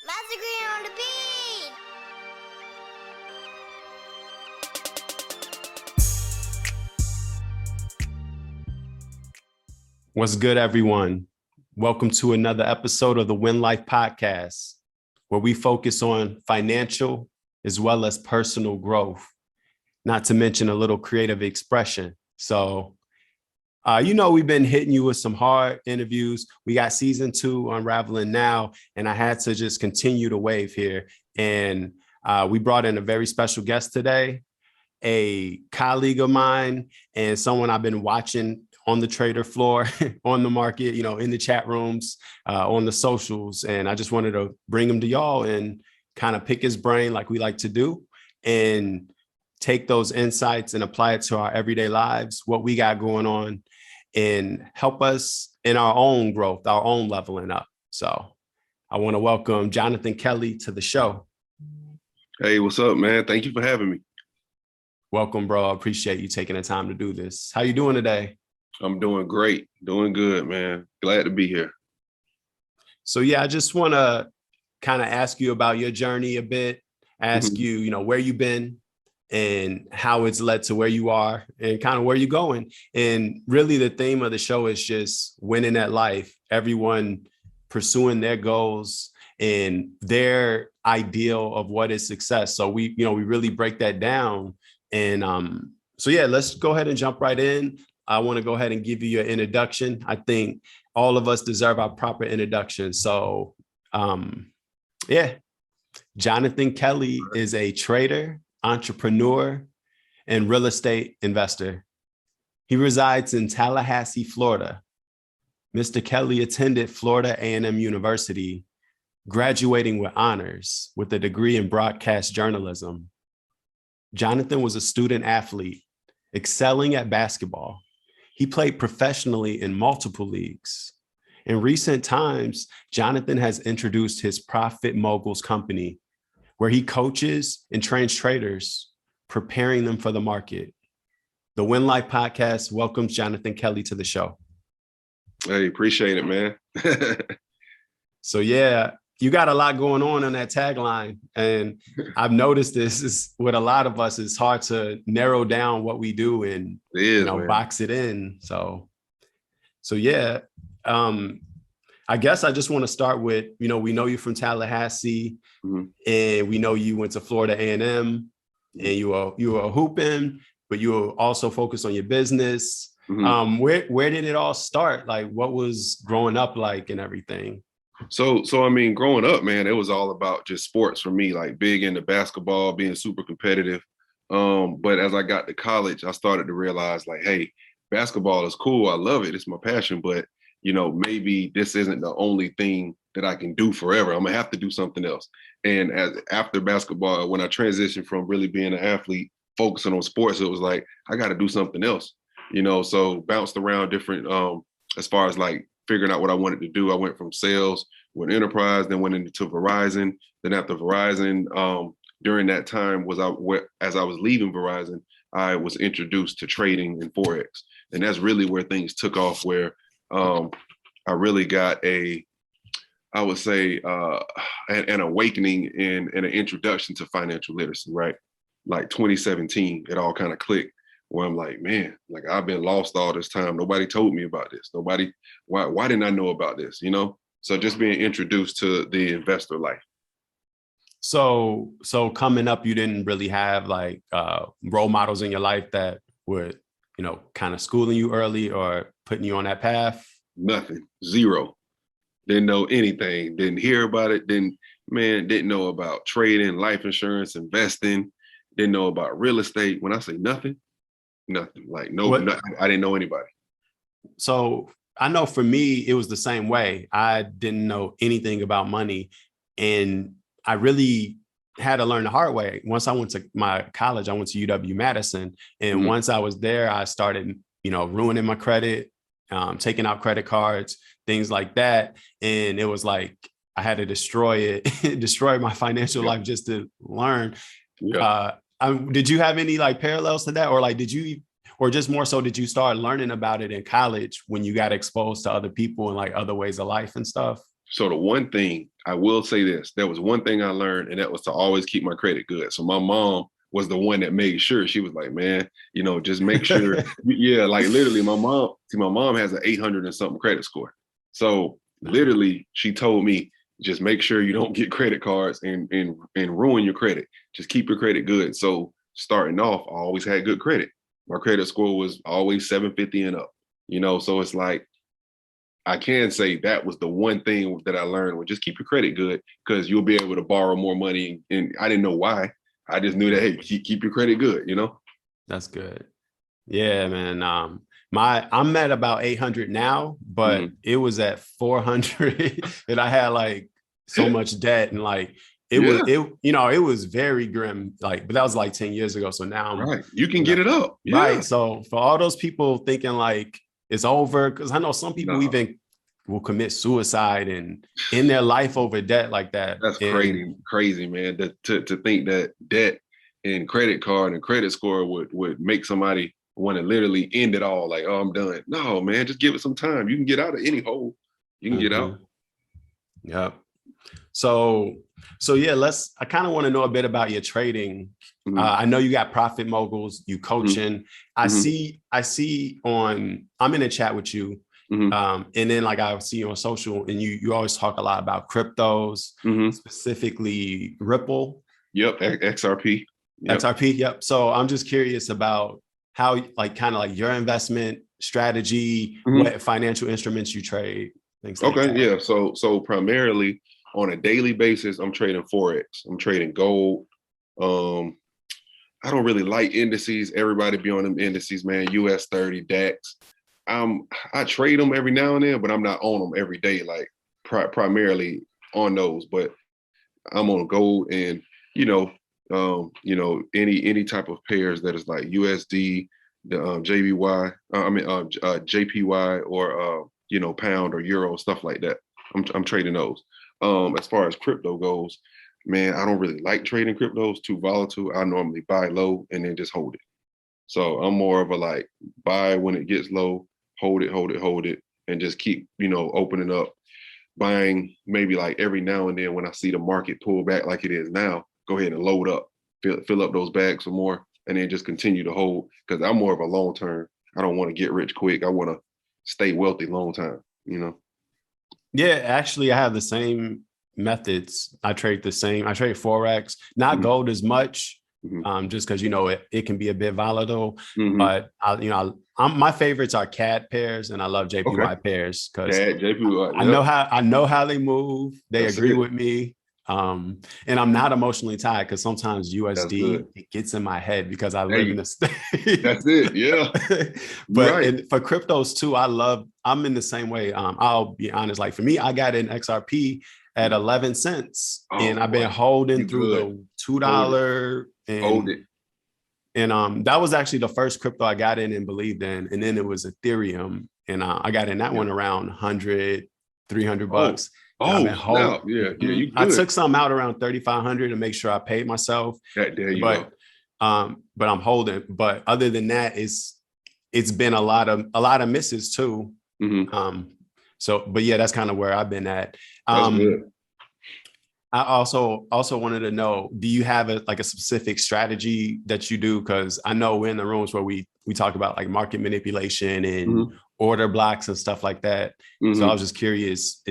Massacre on the beat! What's good, everyone? Welcome to another episode of the Winlife podcast, where we focus on financial as well as personal growth, not to mention a little creative expression. So, we've been hitting you with some hard interviews. We got season 2 unraveling now, and I had to just continue the wave here. And we brought in a very special guest today, a colleague of mine and someone I've been watching on the trader floor, on the market, in the chat rooms, on the socials. And I just wanted to bring him to y'all and kind of pick his brain like we like to do and take those insights and apply it to our everyday lives, what we got going on, and help us in our own growth, our own leveling up. So I want to welcome Jonathan Kelly to the show. Hey, what's up, man? Thank you for having me. Welcome, bro. I appreciate you taking the time to do this. How you doing today? I'm doing great. Doing good, man. Glad to be here. So, I just want to kind of ask you about your journey a bit, ask you, where you've been and how it's led to where you are and kind of where you're going. And really the theme of the show is just winning at life, everyone pursuing their goals and their ideal of what is success. So we really break that down. And let's go ahead and jump right in. I want to go ahead and give you your introduction. I think all of us deserve our proper introduction. So, Jonathan Kelly is a trader, entrepreneur, and real estate investor. He resides in Tallahassee, Florida. Mr. Kelly attended Florida A&M University, graduating with honors with a degree in broadcast journalism. Jonathan was a student athlete, excelling at basketball. He played professionally in multiple leagues. In recent times, Jonathan has introduced his Profit Moguls company, where he coaches and trains traders, preparing them for the market. The Winlife podcast welcomes Jonathan Kelly to the show. Hey, appreciate it, man. So, you got a lot going on that tagline. And I've noticed this is with a lot of us, it's hard to narrow down what we do and box it in. So I guess I just want to start with, we know you from Tallahassee and we know you went to Florida A&M and you were hooping, but you were also focused on your business. Where did it all start? Like, what was growing up like and everything? So I mean, growing up, man, it was all about just sports for me, like big into basketball, being super competitive. But as I got to college, I started to realize like, hey, basketball is cool. I love it. It's my passion. But, maybe this isn't the only thing that I can do forever. I'm going to have to do something else. And after basketball, when I transitioned from really being an athlete, focusing on sports, it was like, I got to do something else, so bounced around different as far as like figuring out what I wanted to do. I went from sales with Enterprise, then went into Verizon. Then after Verizon, during that time as I was leaving Verizon, I was introduced to trading and Forex. And that's really where things took off, where I really got an awakening and an introduction to financial literacy, right? Like 2017, it all kind of clicked. Where I'm like, man, like I've been lost all this time. Nobody told me about this. Why didn't I know about this? So just being introduced to the investor life. So coming up, you didn't really have like role models in your life that would, kind of schooling you early or putting you on that path? Nothing, zero. Didn't know anything. Didn't hear about it. Didn't know about trading, life insurance, investing. Didn't know about real estate. When I say nothing. Like nothing. I didn't know anybody. So I know for me, it was the same way. I didn't know anything about money. And I really had to learn the hard way. Once I went to my college, I went to UW-Madison. And once I was there, I started, ruining my credit, taking out credit cards, things like that. And it was like, I had to destroy my financial life just to learn. Yeah. Did you have any like parallels to that, or like or just more so, did you start learning about it in college when you got exposed to other people and like other ways of life and stuff? So the one thing I will say this, there was one thing I learned, and that was to always keep my credit good. So my mom was the one that made sure. She was like, man, just make sure. Yeah, like literally my mom has an 800 and something credit score. So literally she told me, just make sure you don't get credit cards and ruin your credit. Just keep your credit good. So starting off, I always had good credit. My credit score was always 750 and up, so it's like, I can say that was the one thing that I learned was just keep your credit good because you'll be able to borrow more money. And I didn't know why. I just knew that, hey, keep your credit good, That's good. Yeah, man. I'm at about 800 now, but it was at 400 and I had like so much debt and like it was very grim. Like, but that was like 10 years ago. So now right. You can get it up. Yeah. Right. So for all those people thinking like it's over, because I know some people even will commit suicide and end their life over debt like that. That's crazy, man. To think that debt and credit card and credit score would make somebody want to literally end it all. Like, oh, I'm done. No, man, just give it some time. You can get out of any hole. You can get out. Yep. So yeah, I kind of want to know a bit about your trading. I know you got Profit Moguls, you coaching. I see I'm in a chat with you. And then like I see you on social and you always talk a lot about cryptos, specifically Ripple. Yep. XRP. Yep. XRP. Yep. So I'm just curious about how like kind of like your investment strategy, what financial instruments you trade, things like that. Yeah. So primarily on a daily basis, I'm trading Forex. I'm trading gold. I don't really like indices. Everybody be on them indices, man. US 30, DAX. I trade them every now and then, but I'm not on them every day, like primarily on those. But I'm on gold and any type of pairs that is like USD, the JPY or pound or euro, stuff like that. I'm trading those. As far as crypto goes, man, I don't really like trading cryptos, too volatile. I normally buy low and then just hold it. So I'm more of a like buy when it gets low, hold it, and just keep, opening up, buying maybe like every now and then when I see the market pull back like it is now, go ahead and load up, fill up those bags some more, and then just continue to hold because I'm more of a long term. I don't want to get rich quick. I want to stay wealthy long time, Yeah, actually, I have the same methods. I trade Forex, not gold as much, just because it can be a bit volatile. But my favorites are CAD pairs, and I love JPY pairs because I know how they move. They agree with me. And I'm not emotionally tied because sometimes USD it gets in my head because I live in the state. That's it, yeah. But and for cryptos too, I'm in the same way. I'll be honest, like for me, I got an XRP at 11 cents and I've been holding through the $2 and that was actually the first crypto I got in and believed in. And then it was Ethereum and I got in that one around 100, 300 bucks. Oh, no. Yeah, you good. I took some out around 3,500 to make sure I paid myself. There you go. But I'm holding. But other than that, it's been a lot of misses too. But yeah, that's kind of where I've been at. That's good. I also wanted to know, do you have a specific strategy that you do? Because I know we're in the rooms where we talk about like market manipulation and order blocks and stuff like that. So I was just curious,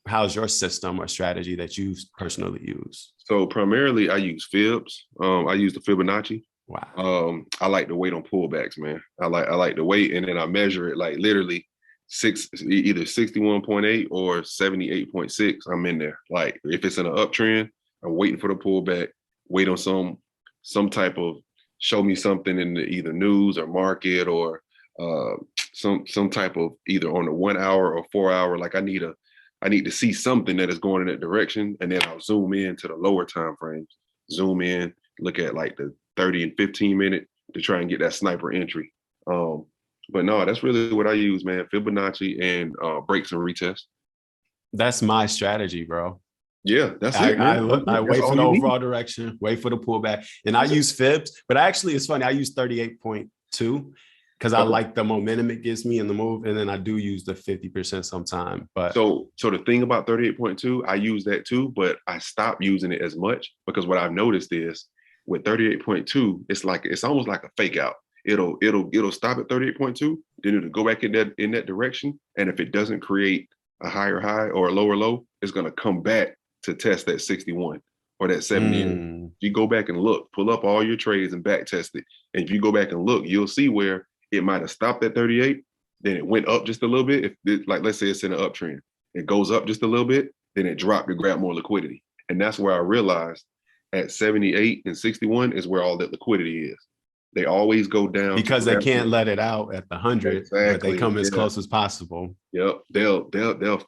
how's your system or strategy that you personally use? So primarily I use fibs. I use the Fibonacci. Wow. I like to wait on pullbacks, man. I like to wait and then I measure it like literally either 61.8 or 78.6. I'm in there. Like if it's in an uptrend, I'm waiting for the pullback, wait on some type of show me something in the either news or market or some type of either on the 1 hour or 4 hour. Like I need to see something that is going in that direction, and then I'll zoom in to the lower time frames. Zoom in, look at like the 30 and 15 minute to try and get that sniper entry. But no, that's really what I use, man. Fibonacci and breaks and retests. That's my strategy, bro. Yeah, that's it, man. I wait for the overall direction, wait for the pullback, and I use fibs. But actually, it's funny. I use 38.2, because I like the momentum it gives me in the move. And then I do use the 50% sometime. But so the thing about 38.2, I use that too, but I stopped using it as much because what I've noticed is with 38.2, it's almost like a fake out. It'll stop at 38.2, then it'll go back in that direction. And if it doesn't create a higher high or a lower low, it's gonna come back to test that 61 or that 78. If you go back and look, pull up all your trades and back test it. And if you go back and look, you'll see where it might have stopped at 38, then it went up just a little bit. If it, like, let's say it's in an uptrend, it goes up just a little bit, then it dropped to grab more liquidity. And that's where I realized at 78 and 61 is where all that liquidity is. They always go down because they can't let it out at the 100, exactly. But they come as close as possible. Yep, they'll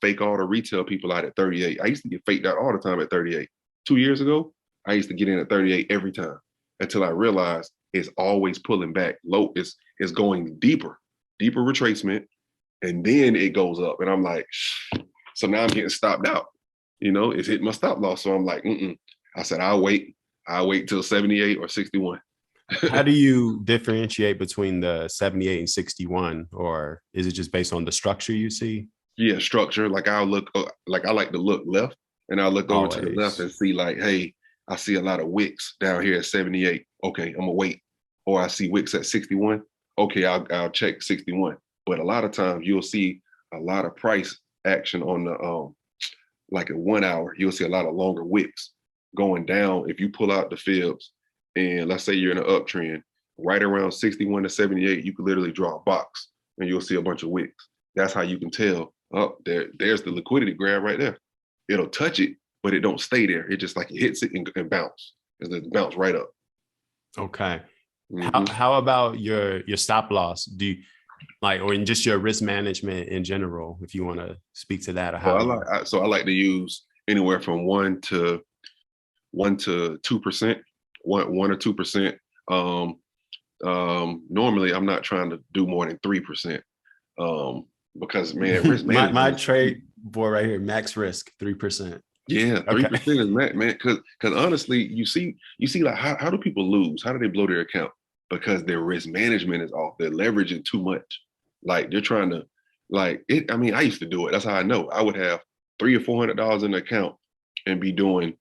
fake all the retail people out at 38. I used to get faked out all the time at 38. 2 years ago, I used to get in at 38 every time until I realized it's always pulling back. Low is going deeper retracement, and then it goes up. And I'm like, so now I'm getting stopped out. You know, it's hitting my stop loss. So I'm like, I said, I'll wait till 78 or 61. How do you differentiate between the 78 and 61, or is it just based on the structure you see? Yeah, structure. Like I'll look, like I like to look left, and I'll look over to the left and see like, hey, I see a lot of wicks down here at 78. Okay, I'm gonna wait. Or I see wicks at 61. Okay, I'll check 61. But a lot of times you'll see a lot of price action on the like at 1 hour. You'll see a lot of longer wicks going down. If you pull out the fibs, and let's say you're in an uptrend, right around 61 to 78, you can literally draw a box and you'll see a bunch of wicks. That's how you can tell, oh, there's the liquidity grab right there. It'll touch it, but it don't stay there. It just like it hits it and bounce. It bounce right up. Okay. How about your stop loss? Do you like, or in just your risk management in general, if you want to speak to that? Or how I like to use anywhere from 1 to 2%. 1 or 2%. Normally I'm not trying to do more than 3%. Because man, risk management. my trade board right here, max risk 3%. Yeah, 3% is max, man. Because honestly, you see like how do people lose? How do they blow their account? Because their risk management is off. They're leveraging too much. Like they're trying to like it. I mean, I used to do it. That's how I know. I would have $300 or $400 in the account and be doing,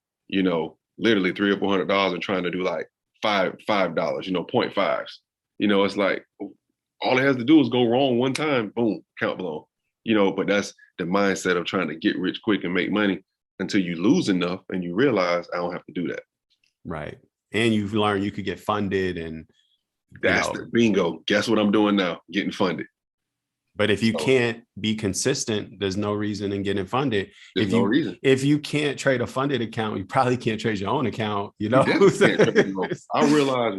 literally $300 or $400 and trying to do like $5, 0.5s. It's like all it has to do is go wrong one time, boom, account blown. But that's the mindset of trying to get rich quick and make money until you lose enough and you realize I don't have to do that. Right. And you've learned you could get funded and that's the bingo. Guess what I'm doing now? Getting funded. But if you can't be consistent, there's no reason in getting funded. There's no reason. If you can't trade a funded account, you probably can't trade your own account. I realized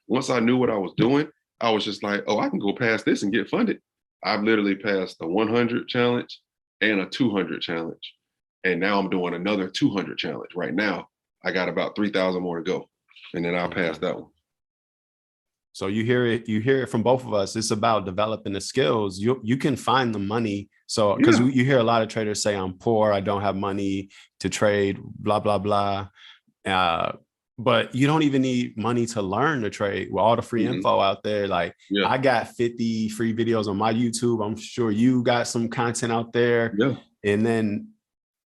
once I knew what I was doing, I was just like, oh, I can go past this and get funded. I've literally passed a 100 challenge and a 200 challenge. And now I'm doing another 200 challenge. Right now, I got about 3,000 more to go. And then I'll pass that one. So you hear it from both of us. It's about developing the skills. You can find the money. So because you hear a lot of traders say, I'm poor, I don't have money to trade, blah, blah, blah. But you don't even need money to learn to trade with all the free info out there. Like I got 50 free videos on my YouTube. I'm sure you got some content out there. Yeah. And then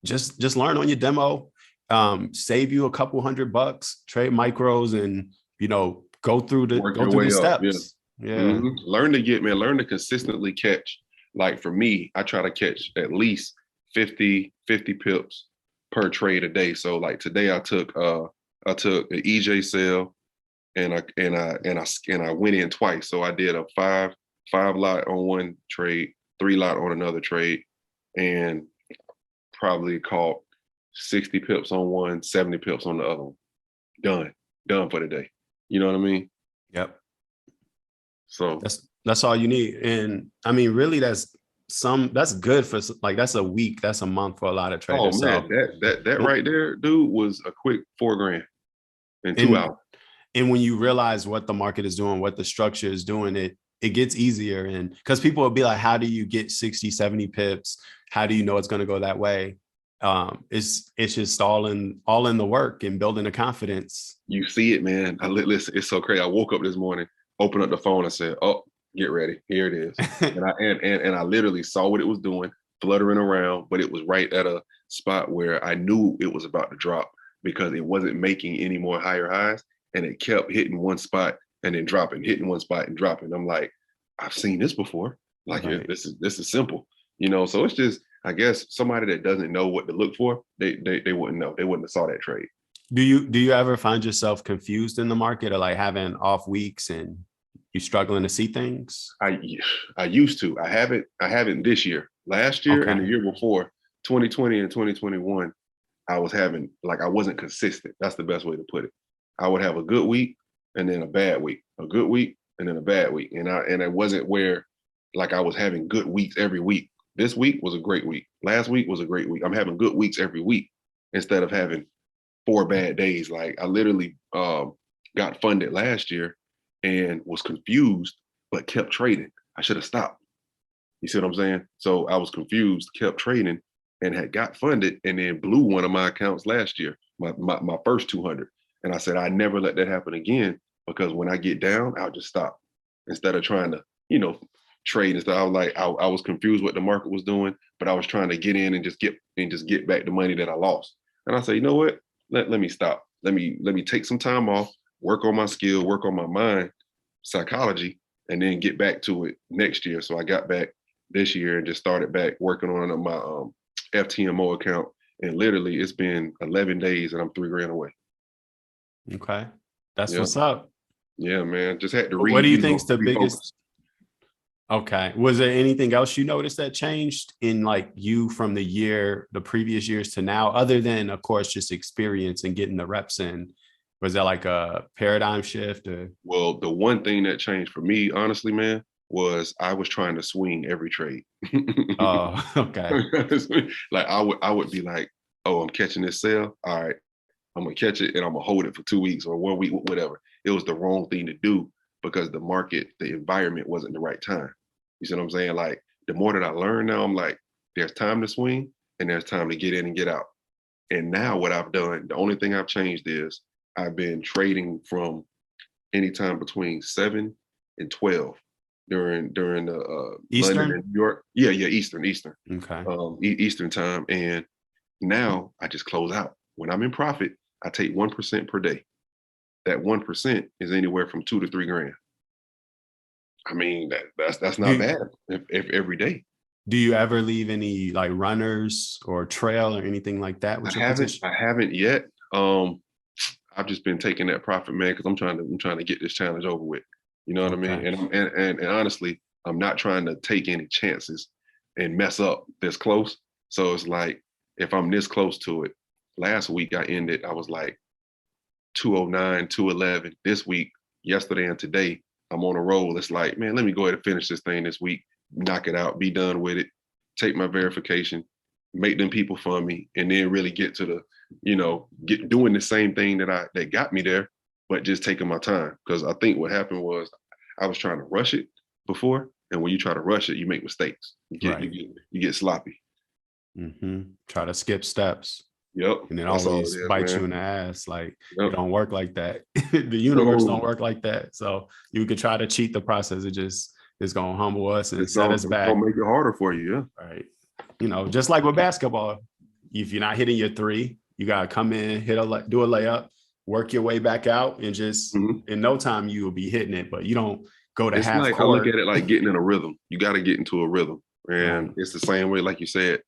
just learn on your demo, save you a couple $100, trade micros and, go through the steps. Yeah. Learn to consistently catch. Like for me, I try to catch at least 50 pips per trade a day. So like today I took an EJ sell and I went in twice. So I did a five lot on one trade, 3 lot on another trade, and probably caught 60 pips on one, 70 pips on the other one. Done for the day. You know what I mean? Yep. So that's all you need. And I mean, really that's good for like, that's a week, that's a month for a lot of traders. Oh man, that right there, dude, was a quick $4,000 in 2 hours. And when you realize what the market is doing, what the structure is doing, it gets easier. And because people will be like, how do you get 60, 70 pips? How do you know it's going to go that way? It's just all in the work and building the confidence. You see it, man. Listen, it's so crazy. I woke up this morning, opened up the phone and said, oh, Get ready. Here it is. And I literally saw what it was doing, fluttering around, but it was right at a spot where I knew it was about to drop because it wasn't making any more higher highs, and it kept hitting one spot and then dropping, hitting one spot and dropping. I'm like, I've seen this before. Like Right. this is simple, So it's just, I guess, somebody that doesn't know what to look for, they wouldn't know. They wouldn't have saw that trade. Do you ever find yourself confused in the market or like having off weeks and you struggling to see things? I used to. I haven't this year. Last year and the Okay. year before, 2020 and 2021, I was having, like, I wasn't consistent. That's the best way to put it. I would have a good week and then a bad week, a good week and then a bad week. And it wasn't where, like, I was having good weeks every week. This week was a great week. Last week was a great week. I'm having good weeks every week instead of having 4 bad days. Like, I literally got funded last year and was confused, but kept trading. I should have stopped. You see what I'm saying? So I was confused, kept trading, and had got funded, and then blew one of my accounts last year, my first 200. And I said, I never let that happen again, because when I get down, I'll just stop instead of trying to, trade and stuff. I was like, I was confused what the market was doing, but I was trying to get in and just get back the money that I lost. And I said, you know what? Let me stop. Let me take some time off, work on my skill, work on my mind, psychology, and then get back to it next year. So I got back this year and just started back working on my FTMO account. And literally, it's been 11 days and I'm $3,000 away. Okay. That's Yeah. what's up. Yeah, man. Just had to What do you think's the refocus. biggest? Okay. Was there anything else you noticed that changed in like you from the previous years to now, other than, of course, just experience and getting the reps in? Was that like a paradigm shift or? Well, the one thing that changed for me, honestly, man, was I was trying to swing every trade. Oh, okay. Like, I would be like, oh, I'm catching this sale. All right, I'm gonna catch it and I'm gonna hold it for 2 weeks or 1 week, whatever. It was the wrong thing to do because the environment wasn't the right time. You see what I'm saying? Like, the more that I learn now, I'm like, there's time to swing and there's time to get in and get out. And now what I've done, the only thing I've changed is I've been trading from anytime between 7 and 12 during the London and Eastern? New York. Yeah, Eastern, Okay. Eastern time. And now I just close out. When I'm in profit, I take 1% per day. That 1% is anywhere from 2 to 3 grand. I mean, that's not Do, bad if every day. do you ever leave any like runners or trail or anything like that with your position? I haven't yet. I've just been taking that profit, man, because I'm trying to get this challenge over with. You know what I mean? Okay. And honestly, I'm not trying to take any chances and mess up this close. So it's like, if I'm this close to it, last week I was like 209, 211. This week, yesterday and today, I'm on a roll. It's like, man, let me go ahead and finish this thing this week, knock it out, be done with it, take my verification, make them people fund me, and then really get to the, get doing the same thing that got me there, but just taking my time. Because I think what happened was I was trying to rush it before, and when you try to rush it, you make mistakes. Right. You get sloppy. Try to skip steps. Yep, And it that's all it always is, bites man. you in the ass. Like, Yep. it don't work like that. The universe No, don't work like that. So you could try to cheat the process. It just is going to humble us and set us it's back. gonna make it harder for you. Yeah. Right. Just like with basketball, if you're not hitting your three, you got to come in, do a layup, work your way back out, and just Mhm. in no time you will be hitting it. But you don't go to It's half like, I look court. at it like getting in a rhythm. You got to get into a rhythm, and Right. it's the same way, like you said,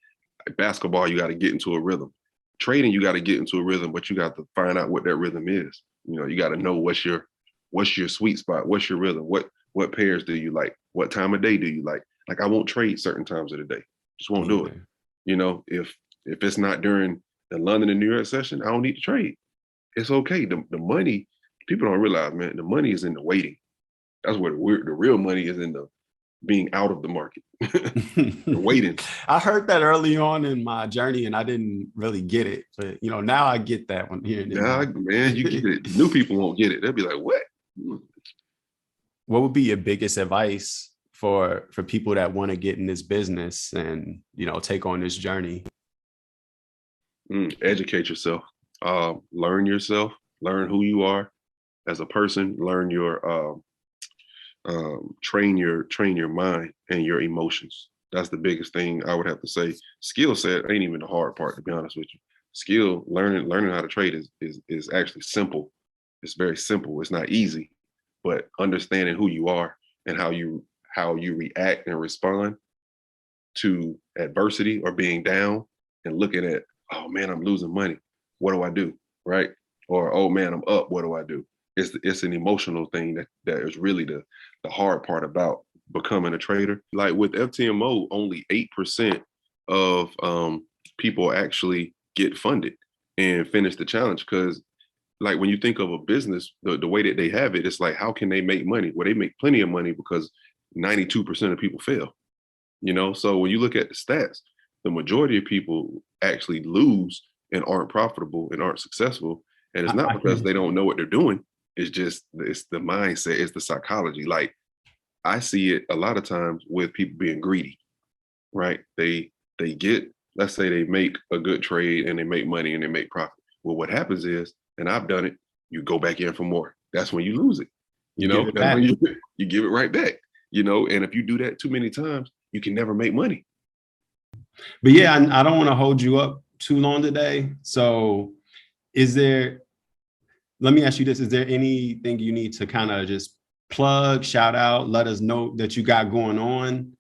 like basketball. You got to get into a rhythm. Trading, you got to get into a rhythm, but you got to find out what that rhythm is. You got to know what's your sweet spot, what's your rhythm, what pairs do you like, what time of day do you like. Like, I won't trade certain times of the day, just won't do it. If it's not during the London and New York session, I don't need to trade. It's okay. The money, people don't realize, man, the money is in the waiting. That's where the real money is, in the being out of the market, the waiting. I heard that early on in my journey and I didn't really get it. But, now I get that one here. Nah, man, you get it. New people won't get it. They'll be like, what? What would be your biggest advice for people that want to get in this business and, take on this journey? Educate yourself. Learn yourself. Learn who you are as a person. Learn your train your mind and your emotions. That's the biggest thing I would have to say. Skill set ain't even the hard part, to be honest with you. Skill, learning how to trade is actually simple. It's very simple. It's not easy, but understanding who you are and how you react and respond to adversity or being down and looking at, oh man, I'm losing money. What do I do? Right? Or, oh man, I'm up. What do I do? It's an emotional thing that is really the hard part about becoming a trader. Like with FTMO, only 8% of people actually get funded and finish the challenge. Because like when you think of a business, the way that they have it, it's like, how can they make money? Well, they make plenty of money because 92% of people fail. So when you look at the stats, the majority of people actually lose and aren't profitable and aren't successful. And it's not because they don't know what they're doing. It's the mindset, it's the psychology. Like I see it a lot of times with people being greedy, right? They get, let's say they make a good trade and they make money and they make profit. Well, what happens is, and I've done it, you go back in for more. That's when you lose it. That's when you give it right back. And if you do that too many times, you can never make money. But yeah, I don't want to hold you up too long today. So let me ask you this, is there anything you need to kind of just plug, shout out, let us know that you got going on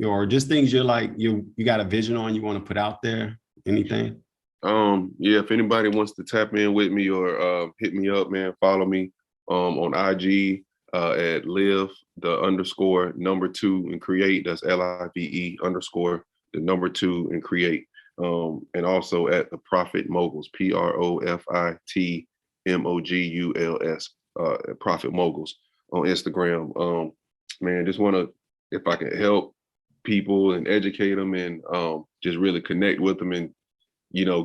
or just things you're like, you got a vision on, you want to put out there, anything? Yeah, if anybody wants to tap in with me or hit me up, man, follow me on IG at live _2 and create. That's LIVE _2 and create. And also at the Profit Moguls, PROFIT Profit Moguls on Instagram. Man, just want to, if I can help people and educate them and just really connect with them and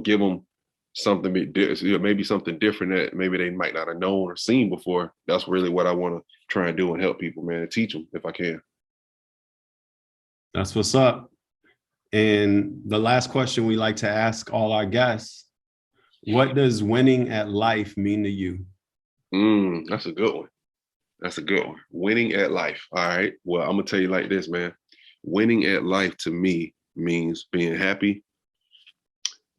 give them something, maybe something different that maybe they might not have known or seen before. That's really what I want to try and do and help people, man, and teach them if I can. That's what's up. And the last question we like to ask all our guests, what does winning at life mean to you? That's a good one. Winning at life. All right. Well, I'm going to tell you like this, man. Winning at life to me means being happy,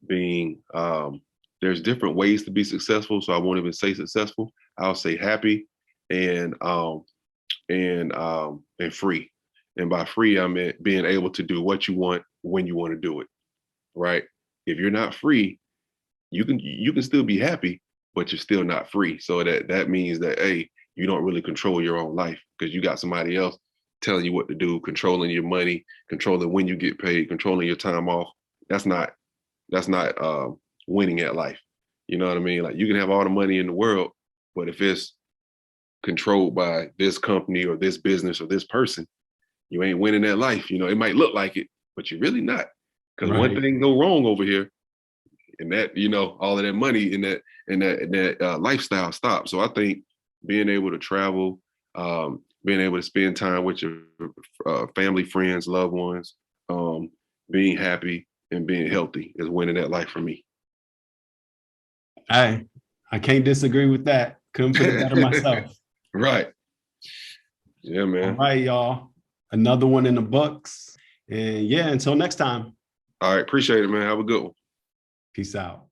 there's different ways to be successful. So I won't even say successful. I'll say happy and free. And by free, I mean being able to do what you want when you want to do it. Right. If you're not free, you can still be happy, but you're still not free. So that means that, hey, you don't really control your own life because you got somebody else telling you what to do, controlling your money, controlling when you get paid, controlling your time off. That's not winning at life. You know what I mean? Like you can have all the money in the world, but if it's controlled by this company or this business or this person, you ain't winning that life. It might look like it, but you're really not. Because Right. one thing go wrong over here, and that, all of that money and that lifestyle stops. So I think being able to travel, being able to spend time with your family, friends, loved ones, being happy and being healthy is winning that life for me. I can't disagree with that. Couldn't put it better myself. Right. Yeah, man. All right, y'all. Another one in the books. And yeah, until next time. All right. Appreciate it, man. Have a good one. Peace out.